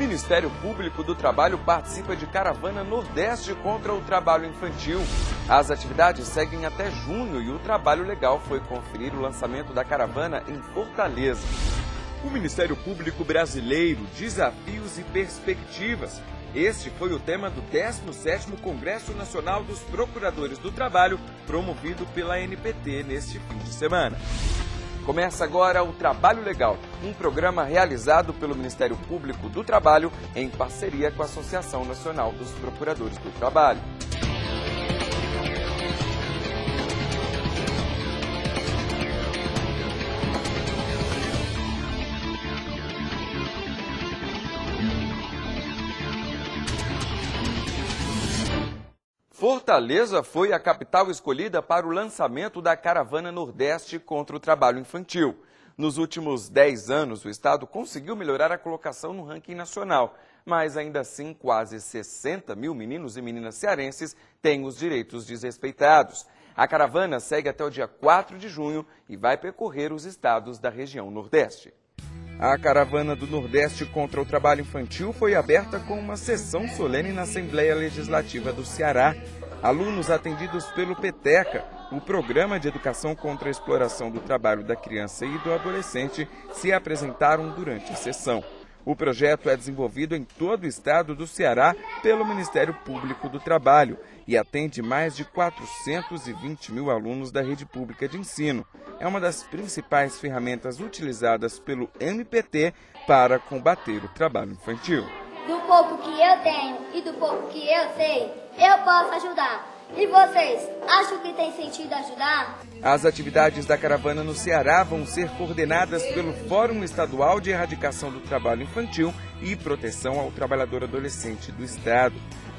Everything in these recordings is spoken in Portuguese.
Ministério Público do Trabalho participa de Caravana Nordeste contra o trabalho infantil. As atividades seguem até junho e o Trabalho Legal foi conferir o lançamento da caravana em Fortaleza. O Ministério Público Brasileiro, Desafios e Perspectivas. Este foi o tema do 17º Congresso Nacional dos Procuradores do Trabalho, promovido pela ANPT neste fim de semana. Começa agora o Trabalho Legal, um programa realizado pelo Ministério Público do Trabalho em parceria com a Associação Nacional dos Procuradores do Trabalho. Fortaleza foi a capital escolhida para o lançamento da Caravana Nordeste contra o trabalho infantil. Nos últimos 10 anos, o estado conseguiu melhorar a colocação no ranking nacional, mas ainda assim quase 60 mil meninos e meninas cearenses têm os direitos desrespeitados. A caravana segue até o dia 4 de junho e vai percorrer os estados da região Nordeste. A Caravana do Nordeste contra o trabalho infantil foi aberta com uma sessão solene na Assembleia Legislativa do Ceará. Alunos atendidos pelo PETECA, o Programa de Educação contra a Exploração do Trabalho da Criança e do Adolescente, se apresentaram durante a sessão. O projeto é desenvolvido em todo o estado do Ceará pelo Ministério Público do Trabalho e atende mais de 420 mil alunos da rede pública de ensino. É uma das principais ferramentas utilizadas pelo MPT para combater o trabalho infantil. Do pouco que eu tenho e do pouco que eu sei, eu posso ajudar. E vocês, acham que tem sentido ajudar? As atividades da caravana no Ceará vão ser coordenadas pelo Fórum Estadual de Erradicação do Trabalho Infantil e Proteção ao Trabalhador Adolescente do Estado.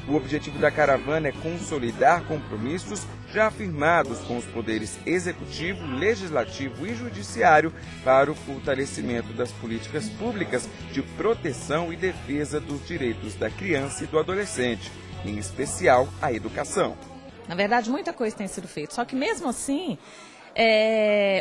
O objetivo da caravana é consolidar compromissos já firmados com os poderes executivo, legislativo e judiciário para o fortalecimento das políticas públicas de proteção e defesa dos direitos da criança e do adolescente, em especial a educação. Na verdade, muita coisa tem sido feita, só que mesmo assim,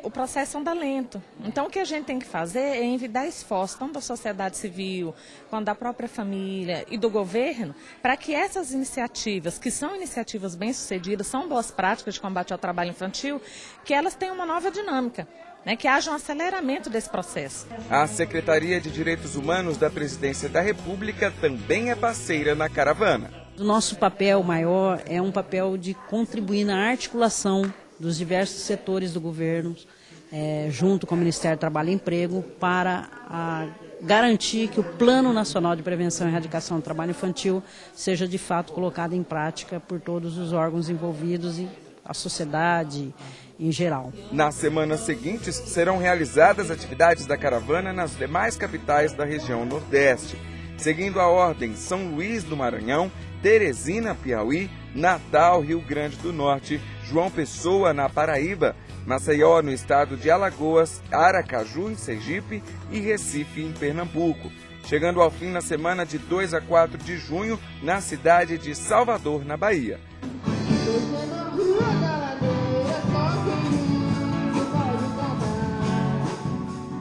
o processo anda lento. Então, o que a gente tem que fazer é envidar esforço, tanto da sociedade civil, quanto da própria família e do governo, para que essas iniciativas, que são iniciativas bem-sucedidas, são boas práticas de combate ao trabalho infantil, que elas tenham uma nova dinâmica. Que haja um aceleramento desse processo. A Secretaria de Direitos Humanos da Presidência da República também é parceira na caravana. O nosso papel maior é um papel de contribuir na articulação dos diversos setores do governo, junto com o Ministério do Trabalho e Emprego, para garantir que o Plano Nacional de Prevenção e Erradicação do Trabalho Infantil seja de fato colocado em prática por todos os órgãos envolvidos e a sociedade em geral. Nas semanas seguintes, serão realizadas atividades da caravana nas demais capitais da região Nordeste. Seguindo a ordem, São Luís do Maranhão, Teresina, Piauí, Natal, Rio Grande do Norte, João Pessoa, na Paraíba, Maceió, no estado de Alagoas, Aracaju, em Sergipe e Recife, em Pernambuco. Chegando ao fim na semana de 2 a 4 de junho, na cidade de Salvador, na Bahia.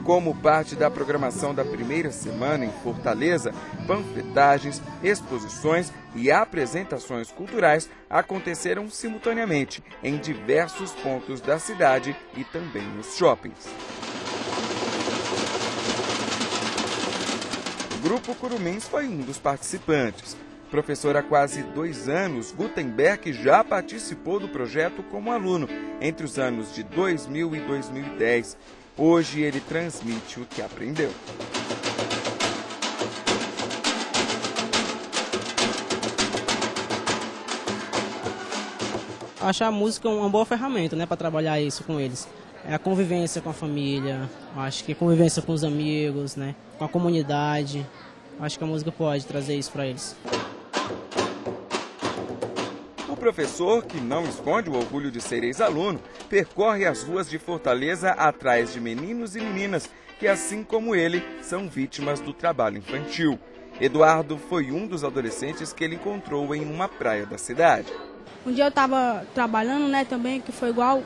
Como parte da programação da primeira semana em Fortaleza, panfletagens, exposições e apresentações culturais aconteceram simultaneamente em diversos pontos da cidade e também nos shoppings. O Grupo Curumins foi um dos participantes. Professor há quase 2 anos, Gutenberg já participou do projeto como aluno entre os anos de 2000 e 2010. Hoje ele transmite o que aprendeu. Acho a música uma boa ferramenta, para trabalhar isso com eles. É a convivência com a família, acho que a convivência com os amigos, com a comunidade. Acho que a música pode trazer isso para eles. O professor, que não esconde o orgulho de ser ex-aluno, percorre as ruas de Fortaleza atrás de meninos e meninas que, assim como ele, são vítimas do trabalho infantil. Eduardo foi um dos adolescentes que ele encontrou em uma praia da cidade. Um dia eu estava trabalhando, também, que foi igual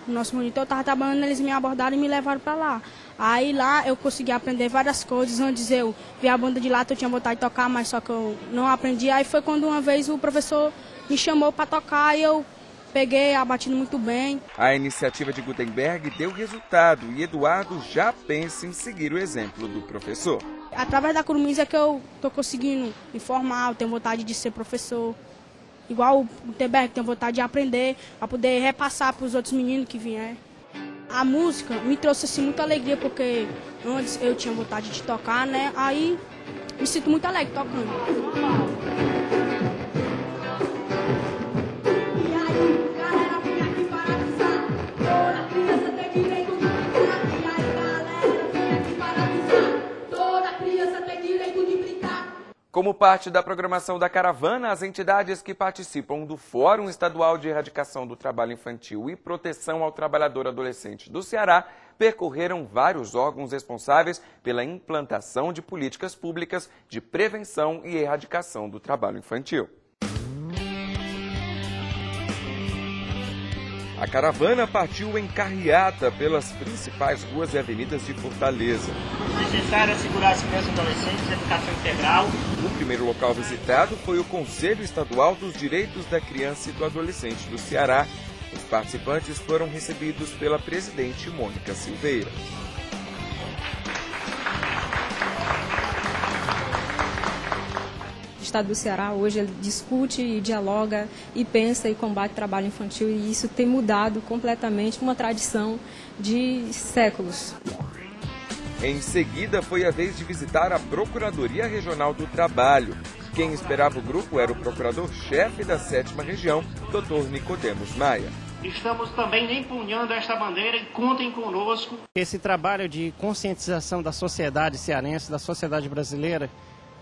no nosso monitor, eu estava trabalhando, eles me abordaram e me levaram para lá. Aí lá eu consegui aprender várias coisas. Antes eu vi a banda de lata, eu tinha vontade de tocar, mas só que eu não aprendi. Aí foi quando uma vez o professor me chamou para tocar e eu peguei, abatindo muito bem. A iniciativa de Gutenberg deu resultado e Eduardo já pensa em seguir o exemplo do professor. Através da Curumins é que eu estou conseguindo me formar, eu tenho vontade de ser professor. Igual o Gutenberg, tenho vontade de aprender, para poder repassar para os outros meninos que vierem. A música me trouxe assim, muita alegria, porque antes eu tinha vontade de tocar, né? Aí me sinto muito alegre tocando. Como parte da programação da caravana, as entidades que participam do Fórum Estadual de Erradicação do Trabalho Infantil e Proteção ao Trabalhador Adolescente do Ceará percorreram vários órgãos responsáveis pela implantação de políticas públicas de prevenção e erradicação do trabalho infantil. A caravana partiu em carreata pelas principais ruas e avenidas de Fortaleza. Necessário assegurar as crianças e adolescentes educação integral. O primeiro local visitado foi o Conselho Estadual dos Direitos da Criança e do Adolescente do Ceará. Os participantes foram recebidos pela presidente Mônica Silveira. O Estado do Ceará hoje ele discute e dialoga e pensa e combate o trabalho infantil, e isso tem mudado completamente uma tradição de séculos. Em seguida, foi a vez de visitar a Procuradoria Regional do Trabalho. Quem esperava o grupo era o procurador-chefe da 7ª Região, Dr. Nicodemos Maia. Estamos também empunhando esta bandeira e contem conosco. Esse trabalho de conscientização da sociedade cearense, da sociedade brasileira,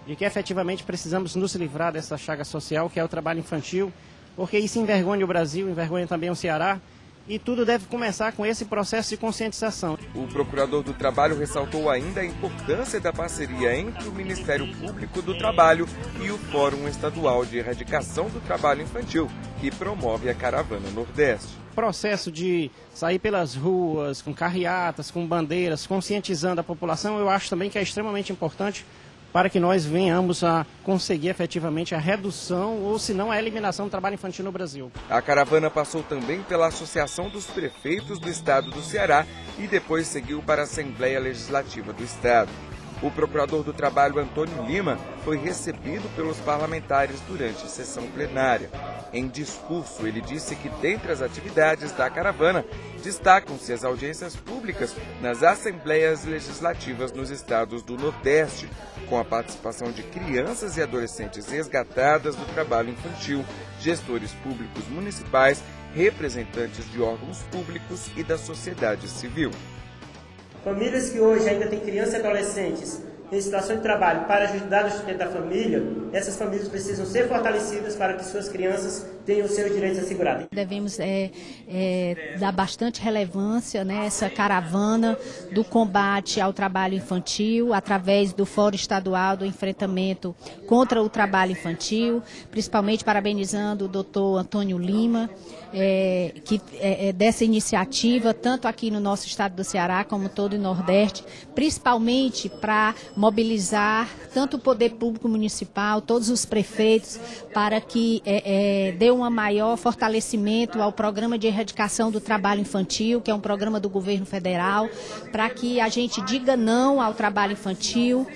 de que efetivamente precisamos nos livrar dessa chaga social que é o trabalho infantil, porque isso envergonha o Brasil, envergonha também o Ceará, e tudo deve começar com esse processo de conscientização. O procurador do Trabalho ressaltou ainda a importância da parceria entre o Ministério Público do Trabalho e o Fórum Estadual de Erradicação do Trabalho Infantil, que promove a Caravana Nordeste. O processo de sair pelas ruas, com carreatas, com bandeiras, conscientizando a população, eu acho também que é extremamente importante para que nós venhamos a conseguir efetivamente a redução ou, se não, a eliminação do trabalho infantil no Brasil. A caravana passou também pela Associação dos Prefeitos do Estado do Ceará e depois seguiu para a Assembleia Legislativa do Estado. O procurador do Trabalho, Antônio Lima, foi recebido pelos parlamentares durante a sessão plenária. Em discurso, ele disse que, dentre as atividades da caravana, destacam-se as audiências públicas nas assembleias legislativas nos estados do Nordeste, com a participação de crianças e adolescentes resgatadas do trabalho infantil, gestores públicos municipais, representantes de órgãos públicos e da sociedade civil. Famílias que hoje ainda têm crianças e adolescentes em situação de trabalho para ajudar no sustento da família, essas famílias precisam ser fortalecidas para que suas crianças tenham os seus direitos assegurados. Devemos dar bastante relevância nessa caravana do combate ao trabalho infantil, através do Fórum Estadual do Enfrentamento contra o Trabalho Infantil, principalmente parabenizando o doutor Antônio Lima, dessa iniciativa, tanto aqui no nosso estado do Ceará como todo o Nordeste, principalmente para mobilizar tanto o poder público municipal, todos os prefeitos, para que dê um maior fortalecimento ao programa de erradicação do trabalho infantil, que é um programa do governo federal, para que a gente diga não ao trabalho infantil,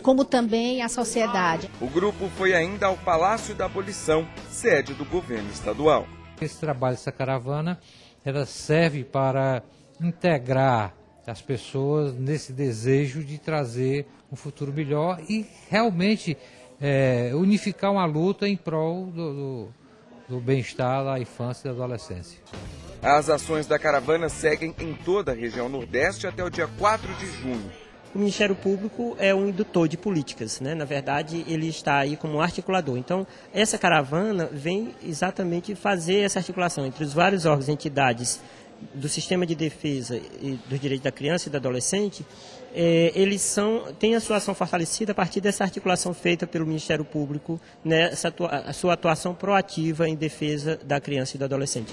como também à sociedade. O grupo foi ainda ao Palácio da Abolição, sede do governo estadual. Esse trabalho, essa caravana, ela serve para integrar as pessoas nesse desejo de trazer um futuro melhor e realmente unificar uma luta em prol do bem-estar da infância e da adolescência. As ações da caravana seguem em toda a região Nordeste até o dia 4 de junho. O Ministério Público é um indutor de políticas, né? Na verdade, ele está aí como articulador. Então, essa caravana vem exatamente fazer essa articulação entre os vários órgãos e entidades do sistema de defesa e dos direitos da criança e do adolescente. Eles têm a sua ação fortalecida a partir dessa articulação feita pelo Ministério Público, né? A sua atuação proativa em defesa da criança e do adolescente.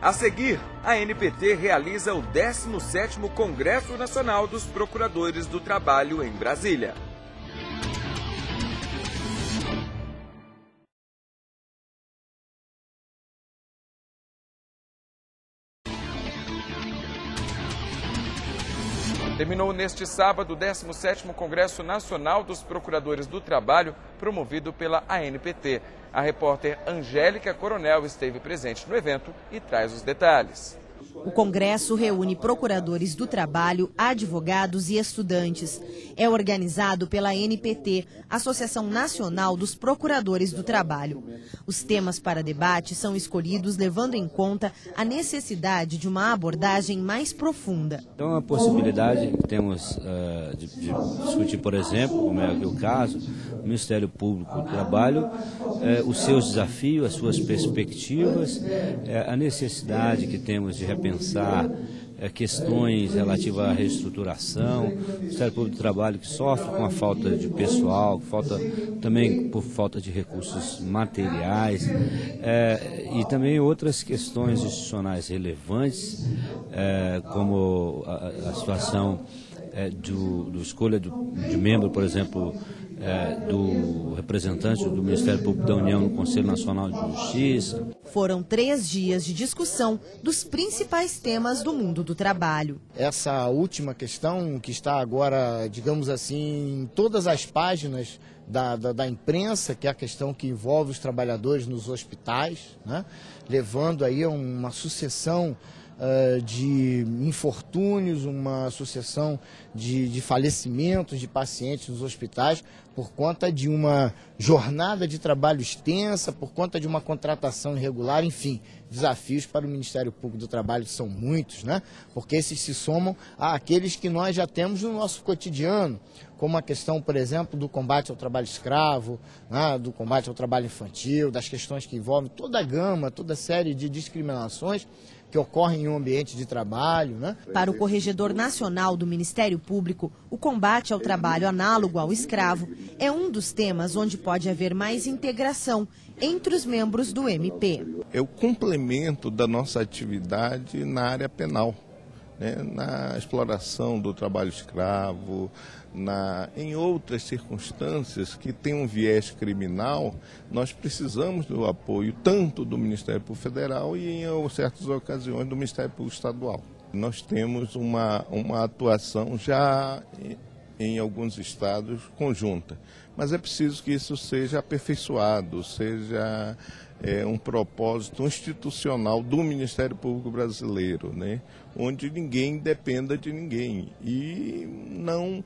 A seguir, a ANPT realiza o 17º Congresso Nacional dos Procuradores do Trabalho em Brasília. Terminou neste sábado o 17º Congresso Nacional dos Procuradores do Trabalho, promovido pela ANPT. A repórter Angélica Coronel esteve presente no evento e traz os detalhes. O Congresso reúne procuradores do trabalho, advogados e estudantes. É organizado pela ANPT, Associação Nacional dos Procuradores do Trabalho. Os temas para debate são escolhidos levando em conta a necessidade de uma abordagem mais profunda. Então, a possibilidade que temos de discutir, por exemplo, como é aqui o caso, o Ministério Público do Trabalho, os seus desafios, as suas perspectivas, a necessidade que temos de repensar questões relativas à reestruturação, o Ministério Público do Trabalho que sofre com a falta de pessoal, também por falta de recursos materiais, e também outras questões institucionais relevantes, como a situação do escolha de membro, por exemplo, do representante do Ministério Público da União no Conselho Nacional de Justiça. Foram 3 dias de discussão dos principais temas do mundo do trabalho. Essa última questão que está agora, digamos assim, em todas as páginas da imprensa, que é a questão que envolve os trabalhadores nos hospitais, né? Levando aí a uma sucessão de infortúnios, uma sucessão de falecimentos de pacientes nos hospitais por conta de uma jornada de trabalho extensa, por conta de uma contratação irregular, enfim, desafios para o Ministério Público do Trabalho são muitos, né? Porque esses se somam àqueles que nós já temos no nosso cotidiano, como a questão, por exemplo, do combate ao trabalho escravo, né? Do combate ao trabalho infantil, das questões que envolvem toda a gama, toda a série de discriminações que ocorrem em um ambiente de trabalho, né? Para o Corregedor Nacional do Ministério Público, o combate ao trabalho análogo ao escravo é um dos temas onde pode haver mais integração entre os membros do MP. É o complemento da nossa atividade na área penal, né? Na exploração do trabalho escravo, em outras circunstâncias que tem um viés criminal, nós precisamos do apoio tanto do Ministério Público Federal e, em certas ocasiões, do Ministério Público Estadual. Nós temos uma atuação já em alguns estados conjunta, mas é preciso que isso seja aperfeiçoado, seja um propósito institucional do Ministério Público Brasileiro, né? Onde ninguém dependa de ninguém e não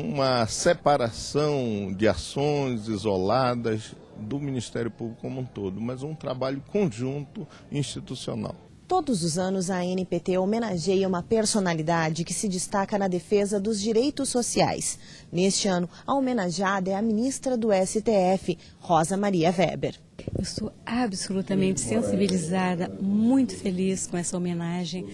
uma separação de ações isoladas do Ministério Público como um todo, mas um trabalho conjunto institucional. Todos os anos, a ANPT homenageia uma personalidade que se destaca na defesa dos direitos sociais. Neste ano, a homenageada é a ministra do STF, Rosa Maria Weber. Eu sou absolutamente sensibilizada, muito feliz com essa homenagem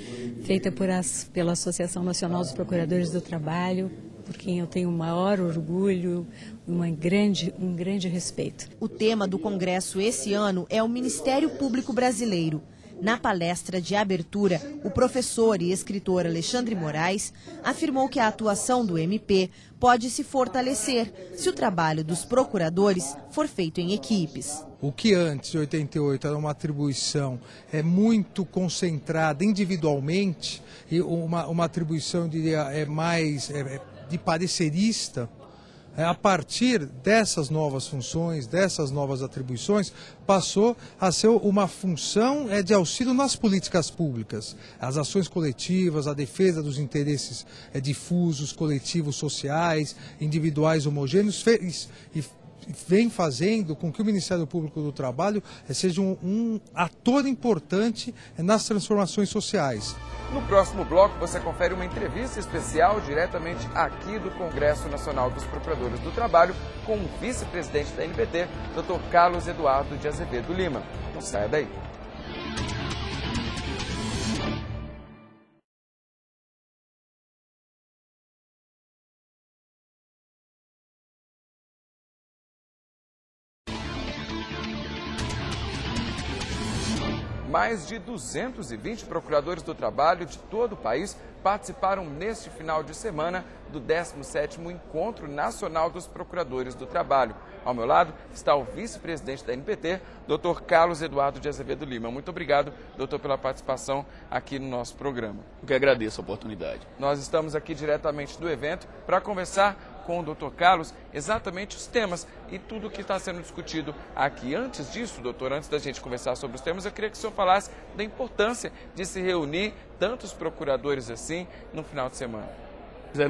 feita pela Associação Nacional dos Procuradores do Trabalho, por quem eu tenho o maior orgulho e um grande respeito. O tema do Congresso esse ano é o Ministério Público Brasileiro. Na palestra de abertura, o professor e escritor Alexandre Moraes afirmou que a atuação do MP pode se fortalecer se o trabalho dos procuradores for feito em equipes. O que antes, de 88, era uma atribuição muito concentrada individualmente, e uma atribuição, eu diria, mais de parecerista, a partir dessas novas funções, dessas novas atribuições, passou a ser uma função de auxílio nas políticas públicas. As ações coletivas, a defesa dos interesses difusos, coletivos, sociais, individuais, homogêneos, e vem fazendo com que o Ministério Público do Trabalho seja um ator importante nas transformações sociais. No próximo bloco, você confere uma entrevista especial diretamente aqui do Congresso Nacional dos Procuradores do Trabalho com o vice-presidente da ANPT, Dr. Carlos Eduardo de Azevedo Lima. Não saia daí. Mais de 220 procuradores do trabalho de todo o país participaram neste final de semana do 17º Encontro Nacional dos Procuradores do Trabalho. Ao meu lado está o vice-presidente da NPT, Dr. Carlos Eduardo de Azevedo Lima. Muito obrigado, doutor, pela participação aqui no nosso programa. Eu que agradeço a oportunidade. Nós estamos aqui diretamente do evento para conversar com o Dr. Carlos exatamente os temas e tudo o que está sendo discutido aqui. Antes disso, doutor, antes da gente conversar sobre os temas, eu queria que o senhor falasse da importância de se reunir tantos procuradores assim no final de semana.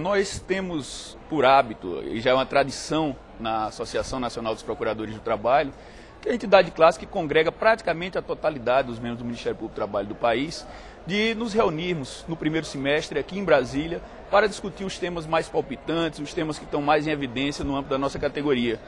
Nós temos por hábito, e já é uma tradição na Associação Nacional dos Procuradores do Trabalho, que é a entidade de classe que congrega praticamente a totalidade dos membros do Ministério Público do Trabalho do país, de nos reunirmos no primeiro semestre aqui em Brasília para discutir os temas mais palpitantes, os temas que estão mais em evidência no âmbito da nossa categoria.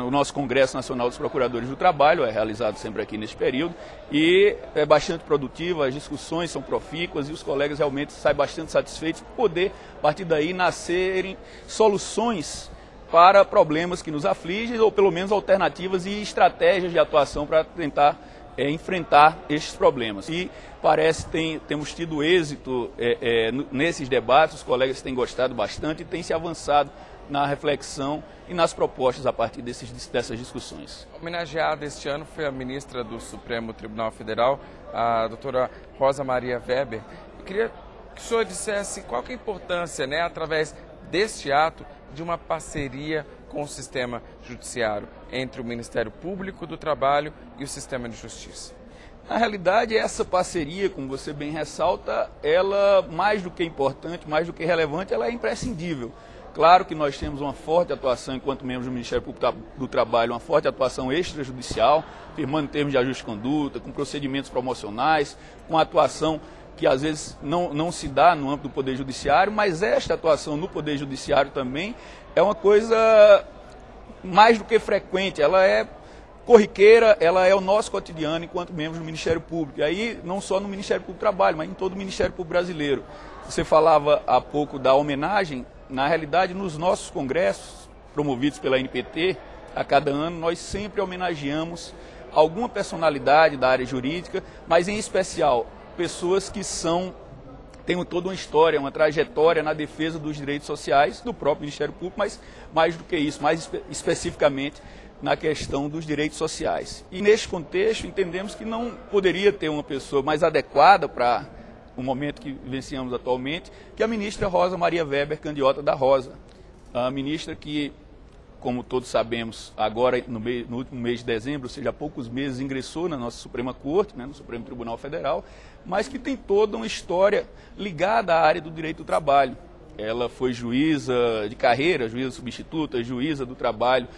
O nosso Congresso Nacional dos Procuradores do Trabalho é realizado sempre aqui nesse período e é bastante produtivo, as discussões são profícuas e os colegas realmente saem bastante satisfeitos por poder, a partir daí, nascerem soluções para problemas que nos afligem ou pelo menos alternativas e estratégias de atuação para tentar enfrentar estes problemas. E parece que temos tido êxito nesses debates, os colegas têm gostado bastante e têm se avançado na reflexão e nas propostas a partir dessas discussões. Homenageada este ano foi a ministra do Supremo Tribunal Federal, a doutora Rosa Maria Weber. Eu queria que o senhor dissesse qual que é a importância, através deste ato, de uma parceria com o sistema judiciário, entre o Ministério Público do Trabalho e o sistema de justiça. Na realidade, essa parceria, como você bem ressalta, ela, mais do que importante, mais do que relevante, ela é imprescindível. Claro que nós temos uma forte atuação, enquanto membros do Ministério Público do Trabalho, uma forte atuação extrajudicial, firmando termos de ajuste de conduta, com procedimentos promocionais, com atuação que às vezes não se dá no âmbito do Poder Judiciário, mas esta atuação no Poder Judiciário também é uma coisa mais do que frequente, ela é corriqueira, ela é o nosso cotidiano enquanto membros do Ministério Público. E aí, não só no Ministério Público do Trabalho, mas em todo o Ministério Público brasileiro. Você falava há pouco da homenagem. Na realidade, nos nossos congressos, promovidos pela NPT, a cada ano, nós sempre homenageamos alguma personalidade da área jurídica, mas em especial pessoas que têm toda uma história, uma trajetória na defesa dos direitos sociais do próprio Ministério Público, mas mais do que isso, mais especificamente na questão dos direitos sociais. E neste contexto, entendemos que não poderia ter uma pessoa mais adequada para o momento que vivenciamos atualmente, que a ministra Rosa Maria Weber, candiota da Rosa. A ministra que, como todos sabemos, agora no último mês de dezembro, ou seja, há poucos meses, ingressou na nossa Suprema Corte, no Supremo Tribunal Federal, mas que tem toda uma história ligada à área do direito do trabalho. Ela foi juíza de carreira, juíza substituta, juíza do trabalho,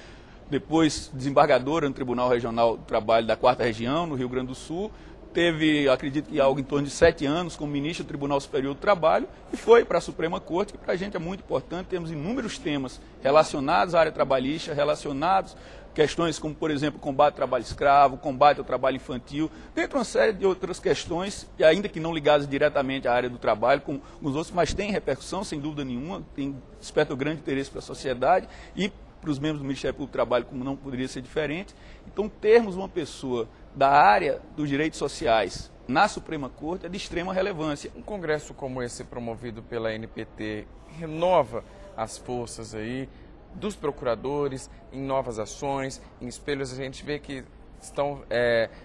depois desembargadora no Tribunal Regional do Trabalho da 4ª Região, no Rio Grande do Sul. Teve, acredito que algo em torno de 7 anos como ministro do Tribunal Superior do Trabalho e foi para a Suprema Corte, que para a gente é muito importante. Temos inúmeros temas relacionados à área trabalhista, relacionados a questões como, por exemplo, combate ao trabalho escravo, combate ao trabalho infantil, dentre uma série de outras questões, e ainda que não ligadas diretamente à área do trabalho, como os outros, mas tem repercussão, sem dúvida nenhuma, desperta um grande interesse para a sociedade e para os membros do Ministério Público do Trabalho, como não poderia ser diferente. Então, termos uma pessoa da área dos direitos sociais na Suprema Corte é de extrema relevância. Um congresso como esse, promovido pela NPT, renova as forças aí dos procuradores em novas ações, em espelhos. A gente vê que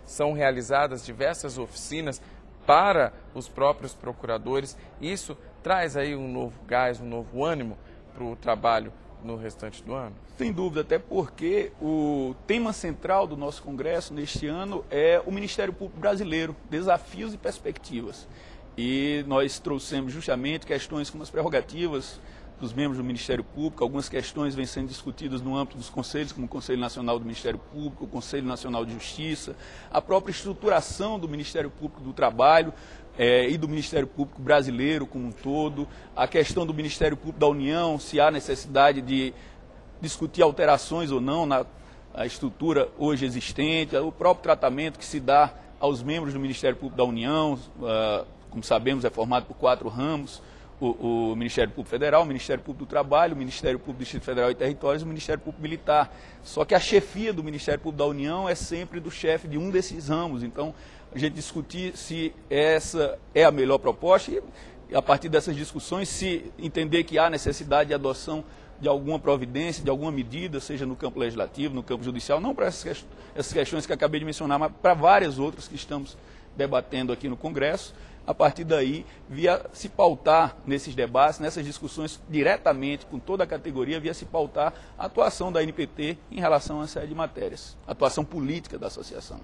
são realizadas diversas oficinas para os próprios procuradores. Isso traz aí um novo gás, um novo ânimo para o trabalho no restante do ano? Sem dúvida, até porque o tema central do nosso congresso neste ano é o Ministério Público Brasileiro, desafios e perspectivas. E nós trouxemos justamente questões como as prerrogativas dos membros do Ministério Público, algumas questões vêm sendo discutidas no âmbito dos conselhos, como o Conselho Nacional do Ministério Público, o Conselho Nacional de Justiça, a própria estruturação do Ministério Público do Trabalho, e do Ministério Público brasileiro como um todo, a questão do Ministério Público da União, se há necessidade de discutir alterações ou não na estrutura hoje existente, o próprio tratamento que se dá aos membros do Ministério Público da União, como sabemos é formado por 4 ramos, o Ministério Público Federal, o Ministério Público do Trabalho, o Ministério Público do Distrito Federal e Territórios e o Ministério Público Militar. Só que a chefia do Ministério Público da União é sempre do chefe de um desses ramos. Então, a gente discutir se essa é a melhor proposta e, a partir dessas discussões, se entender que há necessidade de adoção de alguma providência, de alguma medida, seja no campo legislativo, no campo judicial, não para essas questões que acabei de mencionar, mas para várias outras que estamos debatendo aqui no Congresso. A partir daí, se pautar nesses debates, nessas discussões diretamente com toda a categoria, se pautar a atuação da NPT em relação a uma série de matérias, a atuação política da associação.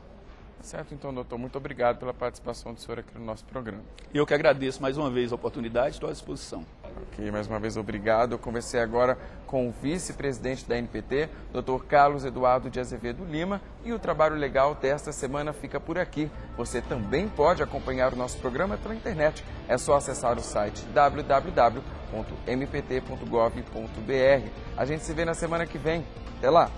Certo, então, doutor, muito obrigado pela participação do senhor aqui no nosso programa. Eu que agradeço mais uma vez a oportunidade, estou à disposição. Ok, mais uma vez obrigado. Eu conversei agora com o vice-presidente da NPT, doutor Carlos Eduardo de Azevedo Lima, e o Trabalho Legal desta semana fica por aqui. Você também pode acompanhar o nosso programa pela internet. É só acessar o site www.mpt.gov.br. A gente se vê na semana que vem. Até lá!